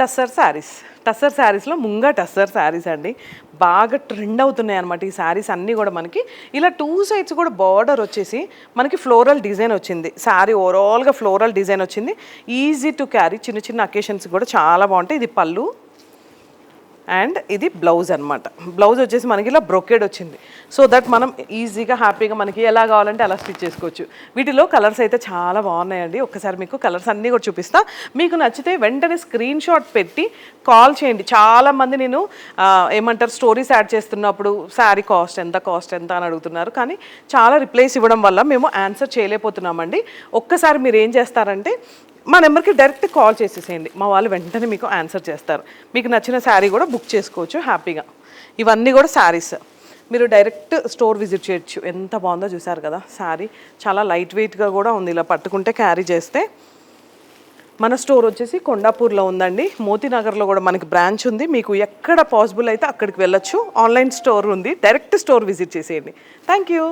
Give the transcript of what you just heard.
టస్సర్ శారీస్లో ముంగా టస్సర్ శారీస్ అండి, బాగా ట్రెండ్ అవుతున్నాయి అనమాట ఈ శారీస్ అన్నీ కూడా. మనకి ఇలా 2 సైడ్స్ కూడా బార్డర్ వచ్చేసి మనకి ఫ్లోరల్ డిజైన్ వచ్చింది. శారీ ఓవరాల్గా ఫ్లోరల్ డిజైన్ వచ్చింది. ఈజీ టు క్యారీ, చిన్న చిన్న అకేషన్స్ కూడా చాలా బాగుంటాయి. ఇది పళ్ళు అండ్ ఇది బ్లౌజ్ అనమాట. బ్లౌజ్ వచ్చేసి మనకి ఇలా బ్రొకేడ్ వచ్చింది. సో దట్ మనం ఈజీగా హ్యాపీగా మనకి ఎలా కావాలంటే అలా స్టిచ్ చేసుకోవచ్చు. వీటిలో కలర్స్ అయితే చాలా బాగున్నాయండి. ఒక్కసారి మీకు కలర్స్ అన్నీ కూడా చూపిస్తా. మీకు నచ్చితే వెంటనే స్క్రీన్ షాట్ పెట్టి కాల్ చేయండి. చాలామంది నేను ఏమంటారు స్టోరీస్ యాడ్ చేస్తున్నప్పుడు శారీ కాస్ట్ ఎంత అని అడుగుతున్నారు. కానీ చాలా రిప్లైస్ ఇవ్వడం వల్ల మేము ఆన్సర్ చేయలేకపోతున్నామండి. ఒక్కసారి మీరు ఏం చేస్తారంటే మా నెంబర్కి డైరెక్ట్ కాల్ చేసేసేయండి, మా వాళ్ళు వెంటనే మీకు ఆన్సర్ చేస్తారు. మీకు నచ్చిన శారీ కూడా బుక్ చేసుకోవచ్చు హ్యాపీగా. ఇవన్నీ కూడా శారీస్ మీరు డైరెక్ట్ స్టోర్ విజిట్ చేయొచ్చు. ఎంత బాగుందో చూసారు కదా శారీ, చాలా లైట్ వెయిట్గా కూడా ఉంది. ఇలా పట్టుకుంటే క్యారీ చేస్తే. మన స్టోర్ వచ్చేసి కొండాపూర్లో ఉందండి. మోతీనగర్లో కూడా మనకి బ్రాంచ్ ఉంది. మీకు ఎక్కడ పాసిబుల్ అయితే అక్కడికి వెళ్ళొచ్చు. ఆన్లైన్ స్టోర్ ఉంది, డైరెక్ట్ స్టోర్ విజిట్ చేసేయండి. Thank you.